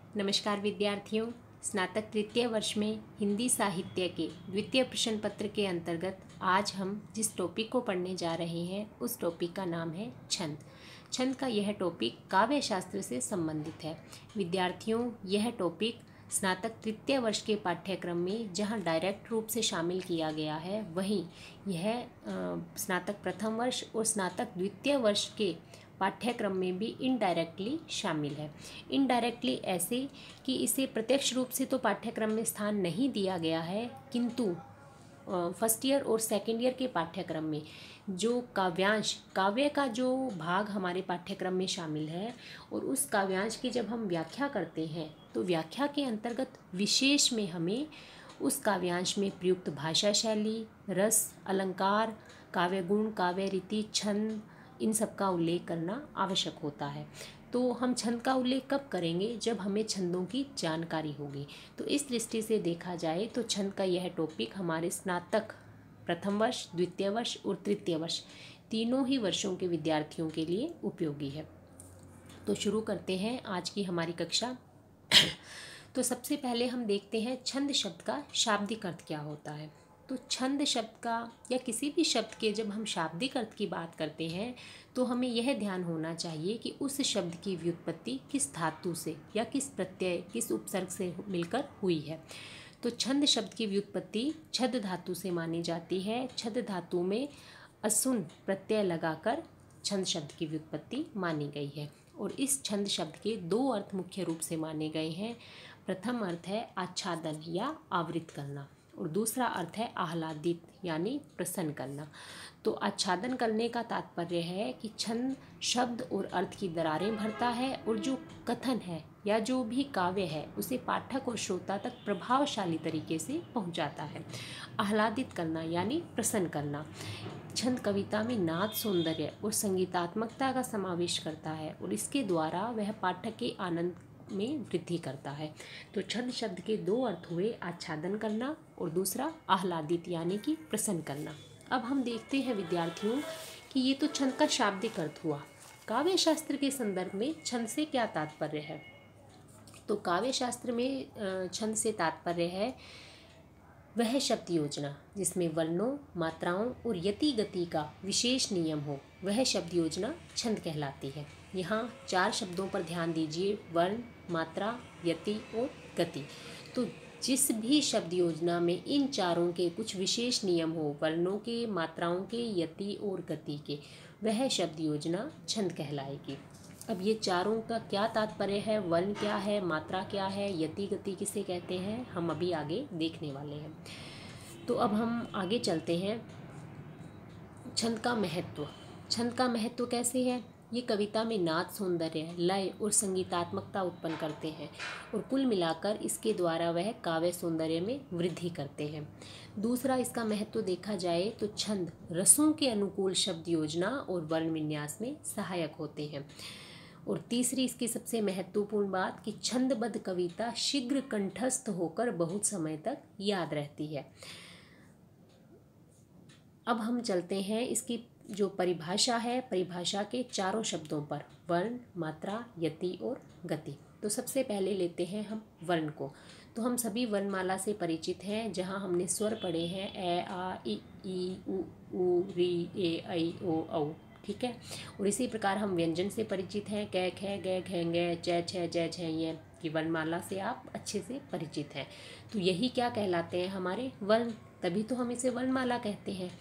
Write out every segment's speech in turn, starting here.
नमस्कार विद्यार्थियों। स्नातक तृतीय वर्ष में हिंदी साहित्य के द्वितीय प्रश्न पत्र के अंतर्गत आज हम जिस टॉपिक को पढ़ने जा रहे हैं उस टॉपिक का नाम है छंद। छंद का यह टॉपिक काव्य शास्त्र से संबंधित है। विद्यार्थियों, यह टॉपिक स्नातक तृतीय वर्ष के पाठ्यक्रम में जहां डायरेक्ट रूप से शामिल किया गया है, वहीं यह स्नातक प्रथम वर्ष और स्नातक द्वितीय वर्ष के पाठ्यक्रम में भी इनडायरेक्टली शामिल है। इनडायरेक्टली ऐसे कि इसे प्रत्यक्ष रूप से तो पाठ्यक्रम में स्थान नहीं दिया गया है, किंतु फर्स्ट ईयर और सेकेंड ईयर के पाठ्यक्रम में जो काव्य का जो भाग हमारे पाठ्यक्रम में शामिल है और उस काव्यांश की जब हम व्याख्या करते हैं तो व्याख्या के अंतर्गत विशेष में हमें उस काव्यांश में प्रयुक्त भाषा शैली, रस, अलंकार, काव्य गुण, काव्य रीति, छंद, इन सब का उल्लेख करना आवश्यक होता है। तो हम छंद का उल्लेख कब करेंगे? जब हमें छंदों की जानकारी होगी। तो इस दृष्टि से देखा जाए तो छंद का यह टॉपिक हमारे स्नातक प्रथम वर्ष, द्वितीय वर्ष और तृतीय वर्ष तीनों ही वर्षों के विद्यार्थियों के लिए उपयोगी है। तो शुरू करते हैं आज की हमारी कक्षा। तो सबसे पहले हम देखते हैं छंद शब्द का शाब्दिक अर्थ क्या होता है। तो छंद शब्द का या किसी भी शब्द के जब हम शाब्दिक अर्थ की बात करते हैं तो हमें यह ध्यान होना चाहिए कि उस शब्द की व्युत्पत्ति किस धातु से या किस प्रत्यय, किस उपसर्ग से मिलकर हुई है। तो छंद शब्द की व्युत्पत्ति छद धातु से मानी जाती है। छद धातु में असुन प्रत्यय लगाकर छंद शब्द की व्युत्पत्ति मानी गई है और इस छंद शब्द के दो अर्थ मुख्य रूप से माने गए हैं। प्रथम अर्थ है आच्छादन या आवृत करना और दूसरा अर्थ है आह्लादित यानी प्रसन्न करना। तो आच्छादन करने का तात्पर्य है कि छंद शब्द और अर्थ की दरारें भरता है और जो कथन है या जो भी काव्य है उसे पाठक और श्रोता तक प्रभावशाली तरीके से पहुंचाता है। आह्लादित करना यानी प्रसन्न करना। छंद कविता में नाद, सौंदर्य और संगीतात्मकता का समावेश करता है और इसके द्वारा वह पाठक के आनंद में वृद्धि करता है। तो छंद शब्द के दो अर्थ हुए, आच्छादन करना और दूसरा आह्लादित यानी कि प्रसन्न करना। अब हम देखते हैं विद्यार्थियों कि ये तो छंद का शाब्दिक अर्थ हुआ। काव्य शास्त्र के संदर्भ में छंद से क्या तात्पर्य है? तो काव्य शास्त्र में छंद से तात्पर्य है वह शब्द योजना जिसमें वर्णों, मात्राओं और यति गति का विशेष नियम हो, वह शब्द योजना छंद कहलाती है। यहाँ 4 शब्दों पर ध्यान दीजिए, वर्ण, मात्रा, यति और गति। तो जिस भी शब्द योजना में इन चारों के कुछ विशेष नियम हो, वर्णों के, मात्राओं के, यति और गति के, वह शब्द योजना छंद कहलाएगी। अब ये चारों का क्या तात्पर्य है, वर्ण क्या है, मात्रा क्या है, यति गति किसे कहते हैं, हम अभी आगे देखने वाले हैं। तो अब हम आगे चलते हैं। छंद का महत्व। छंद का महत्व कैसे है? ये कविता में नाद, सौंदर्य, लय और संगीतात्मकता उत्पन्न करते हैं और कुल मिलाकर इसके द्वारा वह काव्य सौंदर्य में वृद्धि करते हैं। दूसरा इसका महत्व देखा जाए तो छंद रसों के अनुकूल शब्द योजना और वर्ण विन्यास में सहायक होते हैं। और तीसरी इसकी सबसे महत्वपूर्ण बात कि छंदबद्ध कविता शीघ्र कंठस्थ होकर बहुत समय तक याद रहती है। अब हम चलते हैं इसकी जो परिभाषा है, परिभाषा के चारों शब्दों पर, वर्ण, मात्रा, यति और गति। तो सबसे पहले लेते हैं हम वर्ण को। तो हम सभी वर्णमाला से परिचित हैं, जहां हमने स्वर पढ़े हैं ए, आ, ई, उ, री, ए, ऐ, ओ, औ। ठीक है। और इसी प्रकार हम व्यंजन से परिचित हैं, कै, खे, गे, घेंगे, चे, छे, जय, छे, ये की वर्णमाला से आप अच्छे से परिचित हैं। तो यही क्या कहलाते हैं? हमारे वर्ण। तभी तो हम इसे वर्णमाला कहते हैं।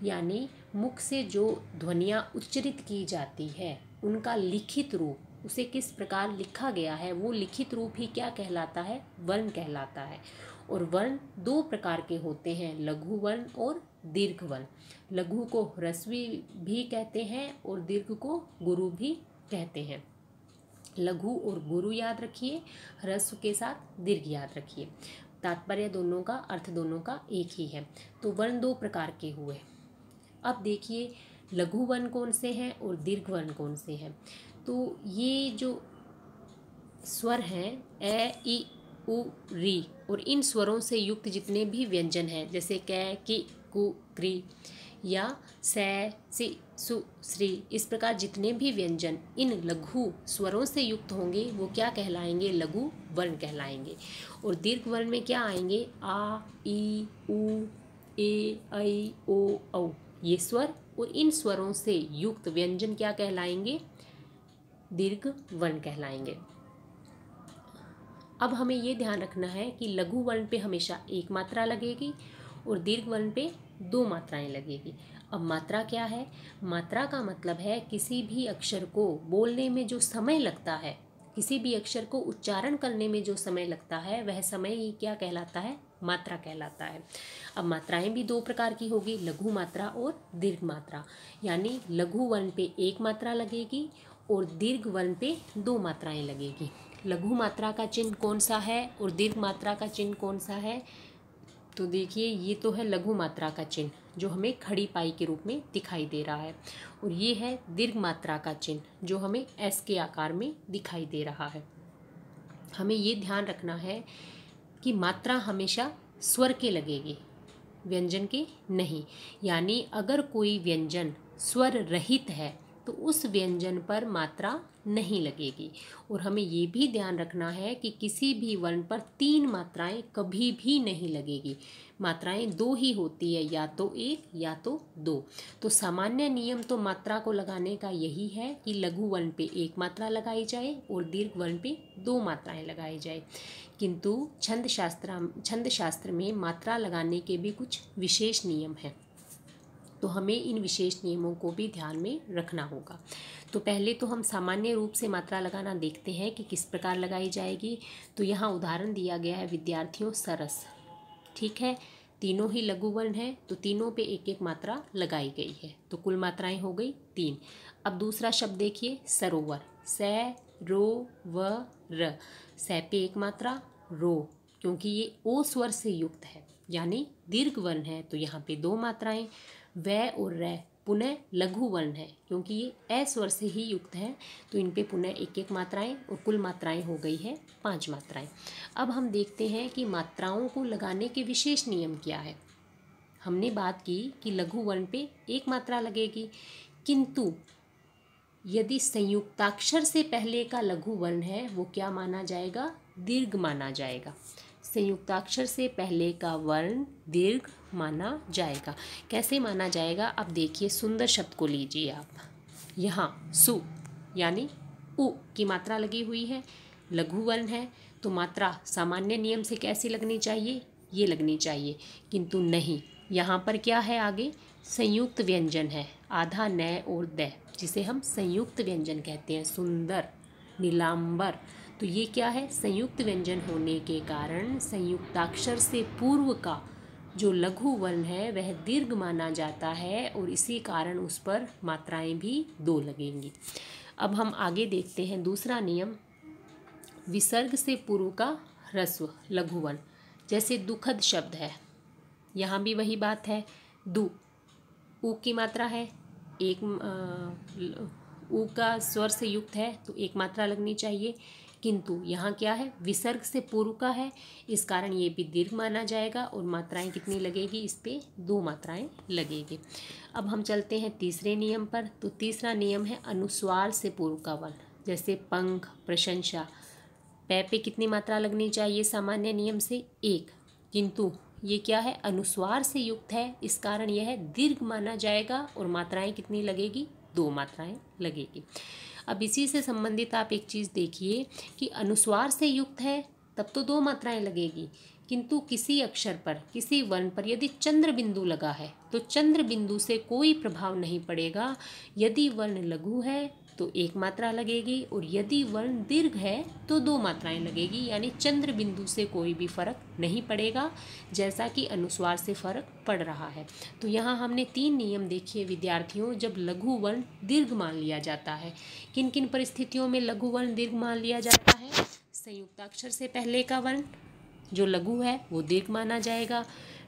यानी मुख से जो ध्वनियाँ उच्चरित की जाती है उनका लिखित रूप, उसे किस प्रकार लिखा गया है, वो लिखित रूप ही क्या कहलाता है? वर्ण कहलाता है। और वर्ण 2 प्रकार के होते हैं, लघु वर्ण और दीर्घ वर्ण। लघु को ह्रस्वी भी कहते हैं और दीर्घ को गुरु भी कहते हैं। लघु और गुरु याद रखिए, ह्रस्व के साथ दीर्घ याद रखिए। तात्पर्य दोनों का, अर्थ दोनों का एक ही है। तो वर्ण 2 प्रकार के हुए। अब देखिए लघु वर्ण कौन से हैं और दीर्घ वर्ण कौन से हैं। तो ये जो स्वर हैं ए, ई, उ, री और इन स्वरों से युक्त जितने भी व्यंजन हैं, जैसे कै, कि, कु, क्री, या सै, सि, सु, श्री, इस प्रकार जितने भी व्यंजन इन लघु स्वरों से युक्त होंगे वो क्या कहलाएंगे? लघु वर्ण कहलाएंगे। और दीर्घ वर्ण में क्या आएंगे? आ, ई, उ, ए, ऐ, ओ, औ, ये स्वर। और इन स्वरों से युक्त व्यंजन क्या कहलाएंगे? दीर्घ वर्ण कहलाएंगे। अब हमें ये ध्यान रखना है कि लघु वर्ण पे हमेशा एक मात्रा लगेगी और दीर्घ वर्ण पे दो मात्राएं लगेगी। अब मात्रा क्या है? मात्रा का मतलब है किसी भी अक्षर को बोलने में जो समय लगता है, किसी भी अक्षर को उच्चारण करने में जो समय लगता है, वह समय ही क्या कहलाता है? मात्रा कहलाता है। अब मात्राएं भी दो प्रकार की होगी, लघु मात्रा और दीर्घ मात्रा। यानी लघु वर्ण पे एक मात्रा लगेगी और दीर्घ वर्ण पे दो मात्राएं लगेगी। लघु मात्रा का चिन्ह कौन सा है और दीर्घ मात्रा का चिन्ह कौन सा है? तो देखिए, ये तो है लघु मात्रा का चिन्ह जो हमें खड़ी पाई के रूप में दिखाई दे रहा है, और ये है दीर्घ मात्रा का चिन्ह जो हमें एस के आकार में दिखाई दे रहा है। हमें ये ध्यान रखना है कि मात्रा हमेशा स्वर के लगेगी, व्यंजन के नहीं। यानी अगर कोई व्यंजन स्वर रहित है तो उस व्यंजन पर मात्रा नहीं लगेगी। और हमें ये भी ध्यान रखना है कि किसी भी वर्ण पर तीन मात्राएं कभी भी नहीं लगेगी। मात्राएं दो ही होती है, या तो एक या तो दो। तो सामान्य नियम तो मात्रा को लगाने का यही है कि लघु वर्ण पे एक मात्रा लगाई जाए और दीर्घ वर्ण पे दो मात्राएं लगाई जाए। किंतु छंद शास्त्र में मात्रा लगाने के भी कुछ विशेष नियम हैं, तो हमें इन विशेष नियमों को भी ध्यान में रखना होगा। तो पहले तो हम सामान्य रूप से मात्रा लगाना देखते हैं कि किस प्रकार लगाई जाएगी। तो यहाँ उदाहरण दिया गया है विद्यार्थियों, सरस। ठीक है, तीनों ही लघु वर्ण है तो तीनों पे एक एक मात्रा लगाई गई है, तो कुल मात्राएं हो गई 3। अब दूसरा शब्द देखिए, सरोवर। सै, रो, व, र। सै पे एक मात्रा, रो क्योंकि ये ओ स्वर से युक्त है यानी दीर्घ वर्ण है तो यहाँ पे दो मात्राएं। वै और रै पुनः लघु वर्ण है क्योंकि ये ए स्वर से ही युक्त है, तो इन पे पुनः एक एक मात्राएं, और कुल मात्राएं हो गई है 5 मात्राएं। अब हम देखते हैं कि मात्राओं को लगाने के विशेष नियम क्या है। हमने बात की कि लघु वर्ण पे एक मात्रा लगेगी, किंतु यदि संयुक्ताक्षर से पहले का लघु वर्ण है वो क्या माना जाएगा? दीर्घ माना जाएगा। संयुक्ताक्षर से पहले का वर्ण दीर्घ माना जाएगा। कैसे माना जाएगा? अब देखिए, सुंदर शब्द को लीजिए आप। यहाँ सु यानी उ की मात्रा लगी हुई है, लघु वर्ण है तो मात्रा सामान्य नियम से कैसी लगनी चाहिए? ये लगनी चाहिए, किंतु नहीं, यहाँ पर क्या है? आगे संयुक्त व्यंजन है, आधा न और द, जिसे हम संयुक्त व्यंजन कहते हैं। सुंदर, नीलांबर, तो ये क्या है? संयुक्त व्यंजन होने के कारण संयुक्ताक्षर से पूर्व का जो लघु वर्ण है वह दीर्घ माना जाता है और इसी कारण उस पर मात्राएं भी दो लगेंगी। अब हम आगे देखते हैं दूसरा नियम, विसर्ग से पूर्व का ह्रस्व लघु वर्ण। जैसे दुखद शब्द है, यहाँ भी वही बात है, दु उ की मात्रा है, एक उ का स्वर से युक्त है तो एक मात्रा लगनी चाहिए, किंतु यहाँ क्या है? विसर्ग से पूर्व का है, इस कारण ये भी दीर्घ माना जाएगा और मात्राएं कितनी लगेगी? इस पे दो मात्राएं लगेगी। अब हम चलते हैं तीसरे नियम पर। तो तीसरा नियम है अनुस्वार से पूर्व का वर्ण। जैसे पंख, प्रशंसा, पै पे कितनी मात्रा लगनी चाहिए सामान्य नियम से? एक, किंतु ये क्या है? अनुस्वार से युक्त है, इस कारण यह दीर्घ माना जाएगा और मात्राएं कितनी लगेगी? दो मात्राएं लगेगी। अब इसी से संबंधित आप एक चीज़ देखिए कि अनुस्वार से युक्त है तब तो दो मात्राएं लगेगी, किंतु किसी अक्षर पर, किसी वर्ण पर यदि चंद्र बिंदु लगा है तो चंद्र बिंदु से कोई प्रभाव नहीं पड़ेगा। यदि वर्ण लघु है तो एक मात्रा लगेगी और यदि वर्ण दीर्घ है तो दो मात्राएं लगेगी, यानी चंद्र बिंदु से कोई भी फर्क नहीं पड़ेगा जैसा कि अनुस्वार से फर्क पड़ रहा है। तो यहाँ हमने 3 नियम देखिए विद्यार्थियों, जब लघु वर्ण दीर्घ मान लिया जाता है। किन किन परिस्थितियों में लघु वर्ण दीर्घ मान लिया जाता है? संयुक्ताक्षर से पहले का वर्ण जो लघु है वो दीर्घ माना जाएगा,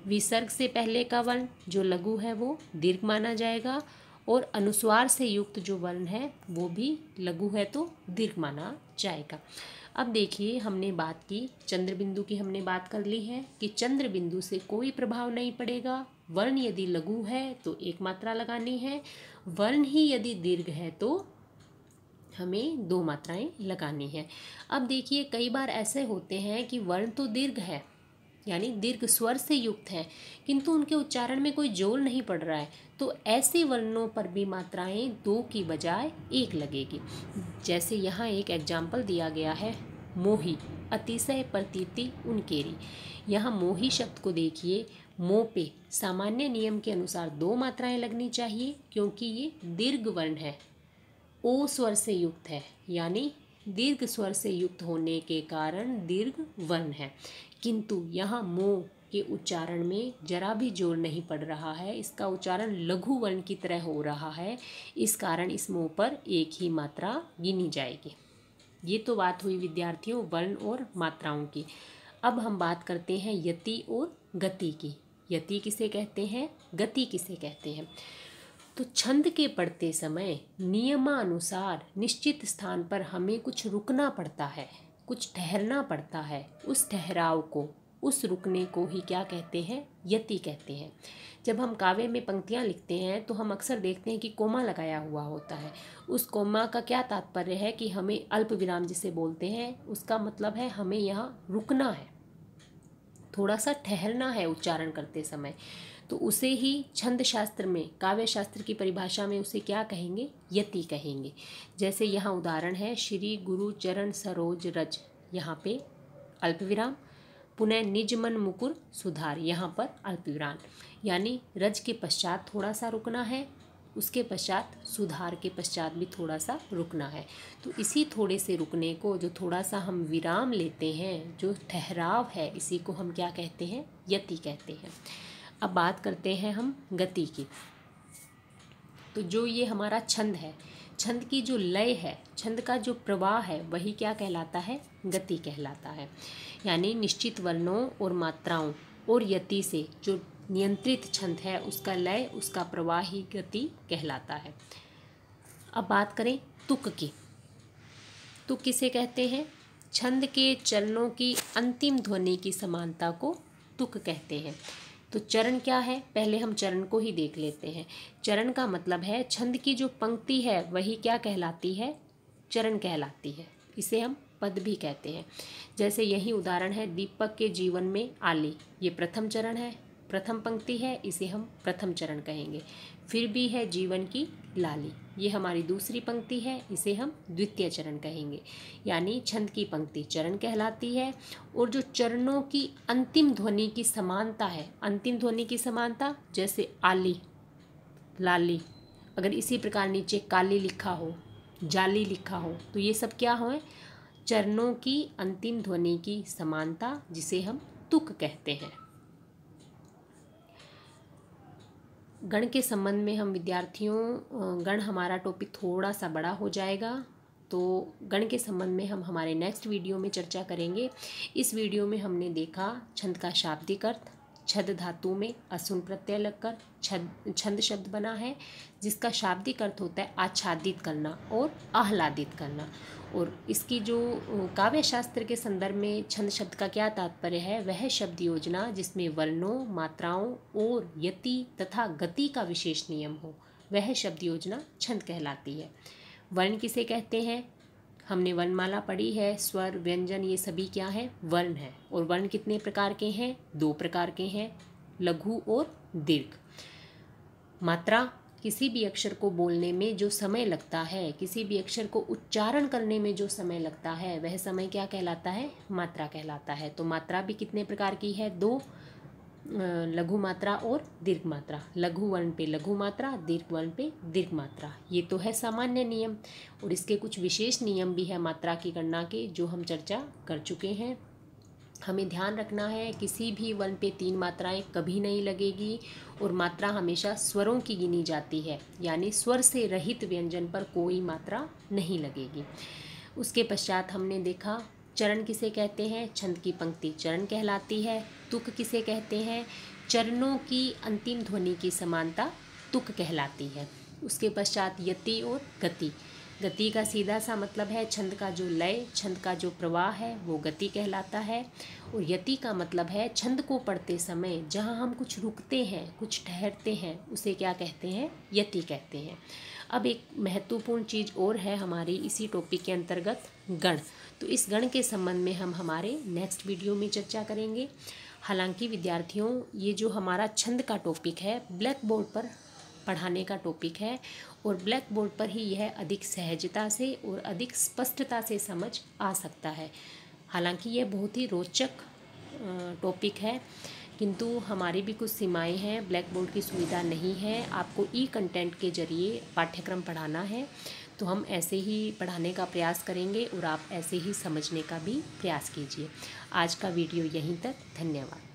विसर्ग से पहले का वर्ण जो लघु है वो दीर्घ माना जाएगा, और अनुस्वार से युक्त जो वर्ण है वो भी लघु है तो दीर्घ माना जाएगा। अब देखिए, हमने बात की चंद्र बिंदु की, हमने बात कर ली है कि चंद्र बिंदु से कोई प्रभाव नहीं पड़ेगा, वर्ण यदि लघु है तो एक मात्रा लगानी है, वर्ण ही यदि दीर्घ है तो हमें 2 मात्राएं लगानी है। अब देखिए कई बार ऐसे होते हैं कि वर्ण तो दीर्घ है यानी दीर्घ स्वर से युक्त है, किंतु उनके उच्चारण में कोई जोर नहीं पड़ रहा है, तो ऐसे वर्णों पर भी मात्राएं 2 की बजाय 1 लगेगी। जैसे यहाँ एक एग्जाम्पल दिया गया है, मोही अतिशय प्रतीति उनकेरी। यहाँ मोही शब्द को देखिए, मो पे सामान्य नियम के अनुसार 2 मात्राएं लगनी चाहिए क्योंकि ये दीर्घ वर्ण है, ओ स्वर से युक्त है, यानी दीर्घ स्वर से युक्त होने के कारण दीर्घ वर्ण है। किंतु यहाँ मो के उच्चारण में जरा भी जोर नहीं पड़ रहा है, इसका उच्चारण लघु वर्ण की तरह हो रहा है, इस कारण इस मो पर 1 ही मात्रा गिनी जाएगी। ये तो बात हुई विद्यार्थियों वर्ण और मात्राओं की। अब हम बात करते हैं यति और गति की। यति किसे कहते हैं, गति किसे कहते हैं? तो छंद के पढ़ते समय नियमानुसार निश्चित स्थान पर हमें कुछ रुकना पड़ता है, कुछ ठहरना पड़ता है। उस ठहराव को, उस रुकने को ही क्या कहते हैं, यति कहते हैं। जब हम काव्य में पंक्तियाँ लिखते हैं तो हम अक्सर देखते हैं कि कोमा लगाया हुआ होता है। उस कोमा का क्या तात्पर्य है कि हमें अल्प विराम जिसे बोलते हैं, उसका मतलब है हमें यहाँ रुकना है, थोड़ा सा ठहरना है उच्चारण करते समय। तो उसे ही छंद शास्त्र में, काव्य शास्त्र की परिभाषा में उसे क्या कहेंगे, यति कहेंगे। जैसे यहाँ उदाहरण है, श्री गुरु चरण सरोज रज, यहाँ पे अल्प विराम, पुनः निज मन मुकुर सुधार, यहाँ पर अल्प विराम, यानी रज के पश्चात थोड़ा सा रुकना है, उसके पश्चात सुधार के पश्चात भी थोड़ा सा रुकना है। तो इसी थोड़े से रुकने को, जो थोड़ा सा हम विराम लेते हैं, जो ठहराव है, इसी को हम क्या कहते हैं, यति कहते हैं। अब बात करते हैं हम गति की। तो जो ये हमारा छंद है, छंद की जो लय है, छंद का जो प्रवाह है, वही क्या कहलाता है, गति कहलाता है। यानी निश्चित वर्णों और मात्राओं और यति से जो नियंत्रित छंद है, उसका लय, उसका प्रवाह ही गति कहलाता है। अब बात करें तुक की। तुक किसे कहते हैं? छंद के चरणों की अंतिम ध्वनि की समानता को तुक कहते हैं। तो चरण क्या है, पहले हम चरण को ही देख लेते हैं। चरण का मतलब है छंद की जो पंक्ति है वही क्या कहलाती है, चरण कहलाती है। इसे हम पद भी कहते हैं। जैसे यही उदाहरण है, दीपक के जीवन में आली, ये प्रथम चरण है, प्रथम पंक्ति है, इसे हम प्रथम चरण कहेंगे। फिर भी है जीवन की लाली, ये हमारी दूसरी पंक्ति है, इसे हम द्वितीय चरण कहेंगे। यानी छंद की पंक्ति चरण कहलाती है, और जो चरणों की अंतिम ध्वनि की समानता है, अंतिम ध्वनि की समानता, जैसे आली, लाली, अगर इसी प्रकार नीचे काली लिखा हो, जाली लिखा हो, तो ये सब क्या हो, चरणों की अंतिम ध्वनि की समानता, जिसे हम तुक कहते हैं। गण के संबंध में हम विद्यार्थियों, गण हमारा टॉपिक थोड़ा सा बड़ा हो जाएगा, तो गण के संबंध में हम हमारे नेक्स्ट वीडियो में चर्चा करेंगे। इस वीडियो में हमने देखा छंद का शाब्दिक अर्थ, छद धातु में असुन प्रत्यय लगकर छंद शब्द बना है, जिसका शाब्दिक अर्थ होता है आच्छादित करना और आह्लादित करना। और इसकी जो काव्य शास्त्र के संदर्भ में छंद शब्द का क्या तात्पर्य है, वह शब्द योजना जिसमें वर्णों, मात्राओं और यति तथा गति का विशेष नियम हो, वह शब्द योजना छंद कहलाती है। वर्ण किसे कहते हैं? हमने वर्णमाला पढ़ी है, स्वर, व्यंजन, ये सभी क्या है, वर्ण है। और वर्ण कितने प्रकार के हैं? 2 प्रकार के हैं, लघु और दीर्घ। मात्रा, किसी भी अक्षर को बोलने में जो समय लगता है, किसी भी अक्षर को उच्चारण करने में जो समय लगता है, वह समय क्या कहलाता है, मात्रा कहलाता है। तो मात्रा भी कितने प्रकार की है? 2, लघु मात्रा और दीर्घ मात्रा। लघु वर्ण पे लघु मात्रा, दीर्घ वर्ण पे दीर्घ मात्रा। ये तो है सामान्य नियम, और इसके कुछ विशेष नियम भी है मात्रा की गणना के, जो हम चर्चा कर चुके हैं। हमें ध्यान रखना है, किसी भी वर्ण पे 3 मात्राएं कभी नहीं लगेगी, और मात्रा हमेशा स्वरों की गिनी जाती है, यानी स्वर से रहित व्यंजन पर कोई मात्रा नहीं लगेगी। उसके पश्चात हमने देखा चरण किसे कहते हैं, छंद की पंक्ति चरण कहलाती है। तुक किसे कहते हैं? चरणों की अंतिम ध्वनि की समानता तुक कहलाती है। उसके पश्चात यति और गति। गति का सीधा सा मतलब है छंद का जो लय, छंद का जो प्रवाह है वो गति कहलाता है। और यति का मतलब है छंद को पढ़ते समय जहाँ हम कुछ रुकते हैं, कुछ ठहरते हैं, उसे क्या कहते हैं? यति कहते हैं। अब एक महत्वपूर्ण चीज़ और है हमारी इसी टॉपिक के अंतर्गत, गण। तो इस गण के संबंध में हम हमारे नेक्स्ट वीडियो में चर्चा करेंगे। हालांकि विद्यार्थियों, ये जो हमारा छंद का टॉपिक है ब्लैक बोर्ड पर पढ़ाने का टॉपिक है, और ब्लैक बोर्ड पर ही यह अधिक सहजता से और अधिक स्पष्टता से समझ आ सकता है। हालांकि यह बहुत ही रोचक टॉपिक है, किंतु हमारी भी कुछ सीमाएं हैं। ब्लैक बोर्ड की सुविधा नहीं है, आपको ई कंटेंट के जरिए पाठ्यक्रम पढ़ाना है, तो हम ऐसे ही पढ़ाने का प्रयास करेंगे और आप ऐसे ही समझने का भी प्रयास कीजिए। आज का वीडियो यहीं तक, धन्यवाद।